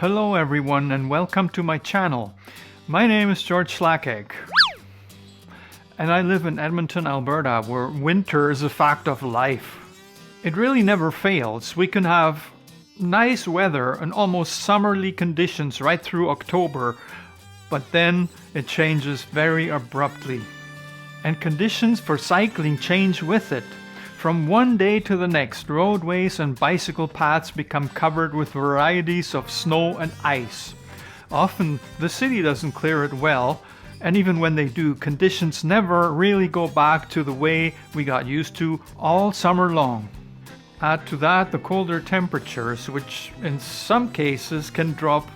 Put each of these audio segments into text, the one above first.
Hello everyone and welcome to my channel. My name is George Schlacek and I live in Edmonton, Alberta, where winter is a fact of life. It really never fails. We can have nice weather and almost summerly conditions right through October, but then it changes very abruptly. And conditions for cycling change with it. From one day to the next, roadways and bicycle paths become covered with varieties of snow and ice. Often the city doesn't clear it well, and even when they do, conditions never really go back to the way we got used to all summer long. Add to that the colder temperatures, which in some cases can drop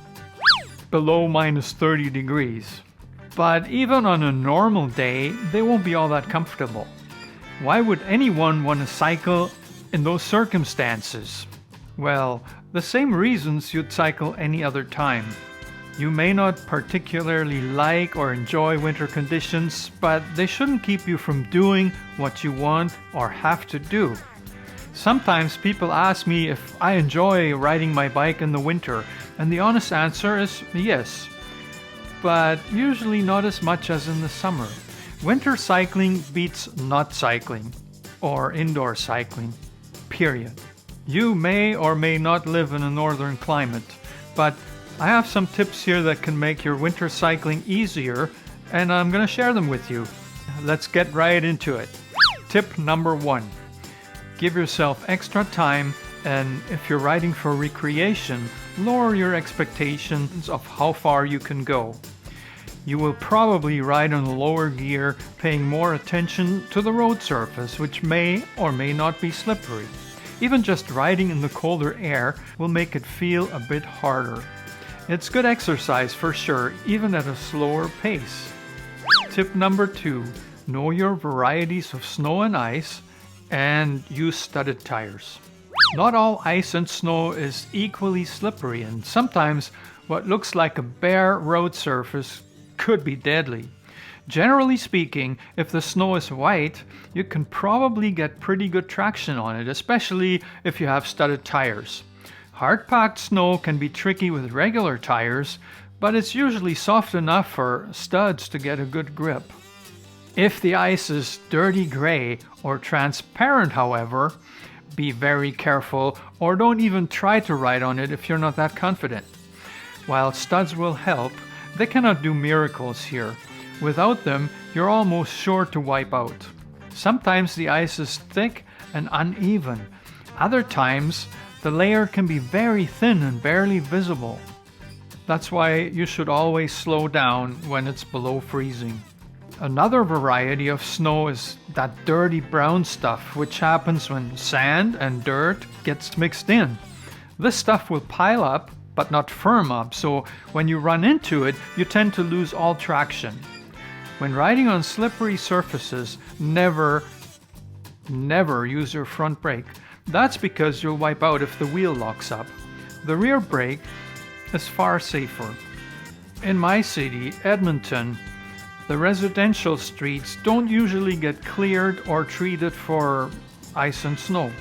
below minus 30 degrees. But even on a normal day, they won't be all that comfortable. Why would anyone want to cycle in those circumstances? Well, the same reasons you'd cycle any other time. You may not particularly like or enjoy winter conditions, but they shouldn't keep you from doing what you want or have to do. Sometimes people ask me if I enjoy riding my bike in the winter, and the honest answer is yes, but usually not as much as in the summer. Winter cycling beats not cycling, or indoor cycling, period. You may or may not live in a northern climate, but I have some tips here that can make your winter cycling easier, and I'm going to share them with you. Let's get right into it. Tip number 1. Give yourself extra time, and if you're riding for recreation, lower your expectations of how far you can go. You will probably ride on a lower gear, paying more attention to the road surface, which may or may not be slippery. Even just riding in the colder air will make it feel a bit harder. It's good exercise for sure, even at a slower pace. Tip number 2. Know your varieties of snow and ice and use studded tires. Not all ice and snow is equally slippery, and sometimes what looks like a bare road surface could be deadly. Generally speaking, if the snow is white, you can probably get pretty good traction on it, especially if you have studded tires. Hard-packed snow can be tricky with regular tires, but it's usually soft enough for studs to get a good grip. If the ice is dirty gray or transparent, however, be very careful or don't even try to ride on it if you're not that confident. While studs will help, they cannot do miracles here. Without them, you're almost sure to wipe out. Sometimes the ice is thick and uneven. Other times, the layer can be very thin and barely visible. That's why you should always slow down when it's below freezing. Another variety of snow is that dirty brown stuff, which happens when sand and dirt gets mixed in. This stuff will pile up but not firm up, so when you run into it, you tend to lose all traction. When riding on slippery surfaces, never use your front brake. That's because you'll wipe out if the wheel locks up. The rear brake is far safer. In my city, Edmonton, the residential streets don't usually get cleared or treated for ice and snow.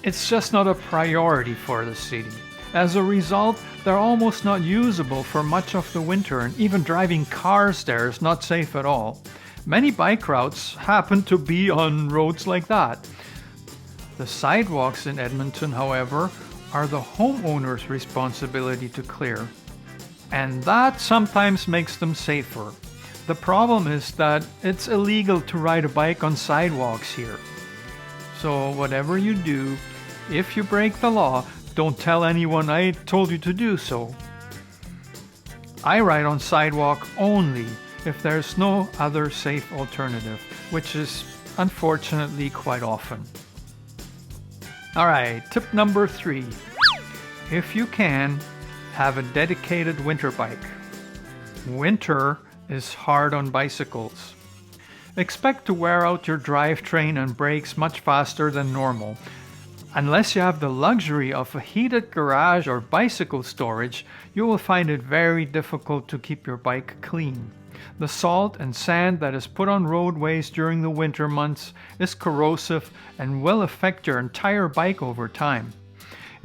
It's just not a priority for the city. As a result, they're almost not usable for much of the winter, and even driving cars there is not safe at all. Many bike routes happen to be on roads like that. The sidewalks in Edmonton, however, are the homeowner's responsibility to clear, and that sometimes makes them safer. The problem is that it's illegal to ride a bike on sidewalks here. So whatever you do, if you break the law, don't tell anyone I told you to do so. I ride on sidewalk only if there's no other safe alternative, which is unfortunately quite often. Alright, tip number 3. If you can, have a dedicated winter bike. Winter is hard on bicycles. Expect to wear out your drivetrain and brakes much faster than normal. Unless you have the luxury of a heated garage or bicycle storage, you will find it very difficult to keep your bike clean. The salt and sand that is put on roadways during the winter months is corrosive and will affect your entire bike over time.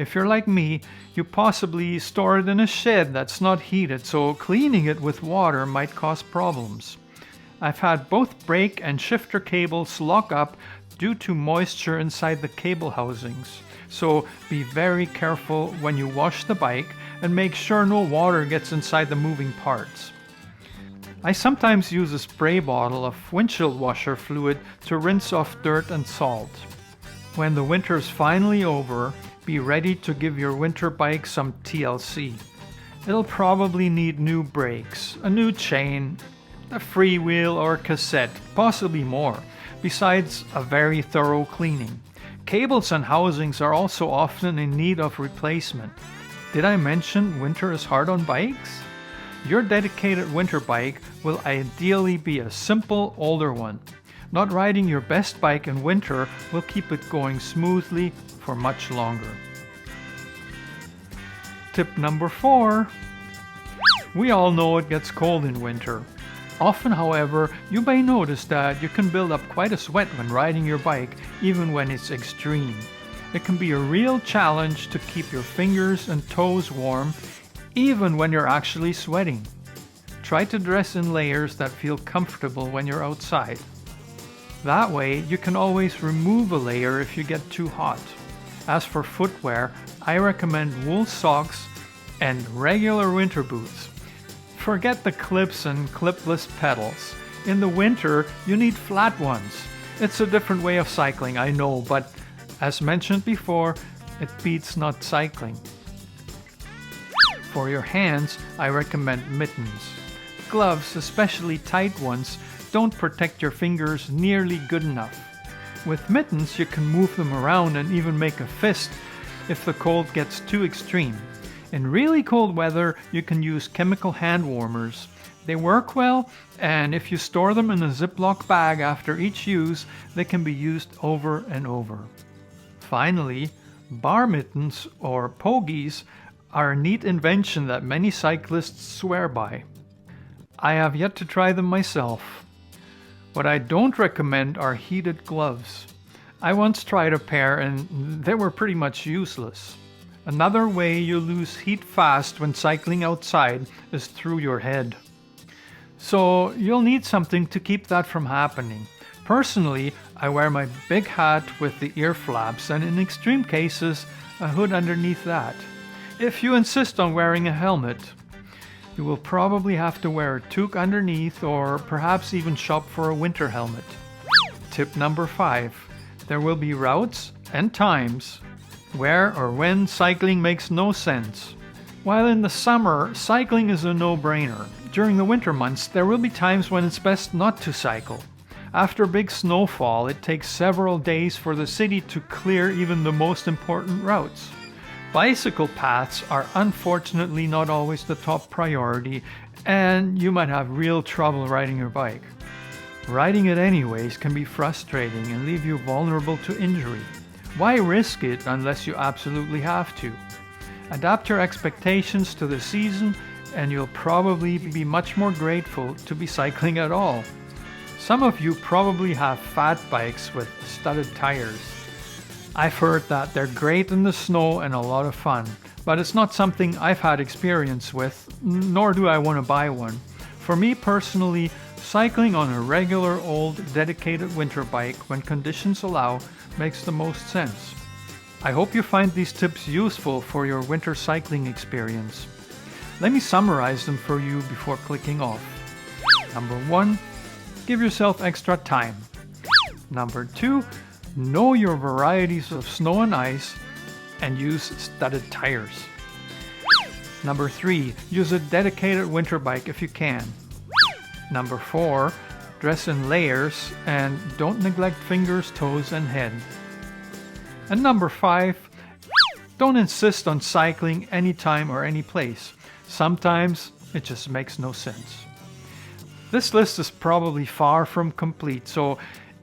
If you're like me, you possibly store it in a shed that's not heated, so cleaning it with water might cause problems. I've had both brake and shifter cables lock up due to moisture inside the cable housings, so be very careful when you wash the bike and make sure no water gets inside the moving parts. I sometimes use a spray bottle of windshield washer fluid to rinse off dirt and salt. When the winter's finally over, be ready to give your winter bike some TLC. It'll probably need new brakes, a new chain, a freewheel or cassette, possibly more, besides a very thorough cleaning. Cables and housings are also often in need of replacement. Did I mention winter is hard on bikes? Your dedicated winter bike will ideally be a simple, older one. Not riding your best bike in winter will keep it going smoothly for much longer. Tip number 4. We all know it gets cold in winter. Often, however, you may notice that you can build up quite a sweat when riding your bike, even when it's extreme. It can be a real challenge to keep your fingers and toes warm, even when you're actually sweating. Try to dress in layers that feel comfortable when you're outside. That way, you can always remove a layer if you get too hot. As for footwear, I recommend wool socks and regular winter boots. Forget the clips and clipless pedals. In the winter, you need flat ones. It's a different way of cycling, I know, but as mentioned before, it beats not cycling. For your hands, I recommend mittens. Gloves, especially tight ones, don't protect your fingers nearly good enough. With mittens, you can move them around and even make a fist if the cold gets too extreme. In really cold weather, you can use chemical hand warmers. They work well, and if you store them in a Ziploc bag after each use, they can be used over and over. Finally, bar mittens or pogies are a neat invention that many cyclists swear by. I have yet to try them myself. What I don't recommend are heated gloves. I once tried a pair and they were pretty much useless. Another way you lose heat fast when cycling outside is through your head. So you'll need something to keep that from happening. Personally, I wear my big hat with the ear flaps and in extreme cases, a hood underneath that. If you insist on wearing a helmet, you will probably have to wear a toque underneath or perhaps even shop for a winter helmet. Tip number 5. There will be routes and times where or when cycling makes no sense. While in the summer, cycling is a no-brainer. During the winter months, there will be times when it's best not to cycle. After big snowfall, it takes several days for the city to clear even the most important routes. Bicycle paths are unfortunately not always the top priority, and you might have real trouble riding your bike. Riding it anyways can be frustrating and leave you vulnerable to injury. Why risk it unless you absolutely have to? Adapt your expectations to the season and you'll probably be much more grateful to be cycling at all. Some of you probably have fat bikes with studded tires. I've heard that they're great in the snow and a lot of fun, but it's not something I've had experience with, nor do I want to buy one. For me personally, cycling on a regular old dedicated winter bike when conditions allow makes the most sense. I hope you find these tips useful for your winter cycling experience. Let me summarize them for you before clicking off. Number 1, give yourself extra time. Number 2, know your varieties of snow and ice and use studded tires. Number 3, use a dedicated winter bike if you can. Number 4, dress in layers and don't neglect fingers, toes and head. And number 5, don't insist on cycling anytime or any place. Sometimes it just makes no sense. This list is probably far from complete, so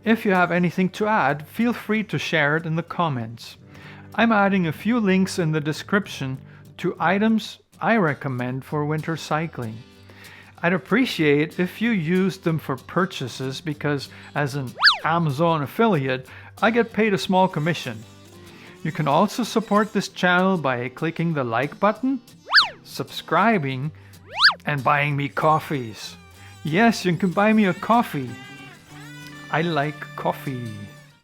if you have anything to add, feel free to share it in the comments. I'm adding a few links in the description to items I recommend for winter cycling. I'd appreciate if you used them for purchases because as an Amazon affiliate, I get paid a small commission. You can also support this channel by clicking the like button, subscribing, and buying me coffees. Yes, you can buy me a coffee. I like coffee.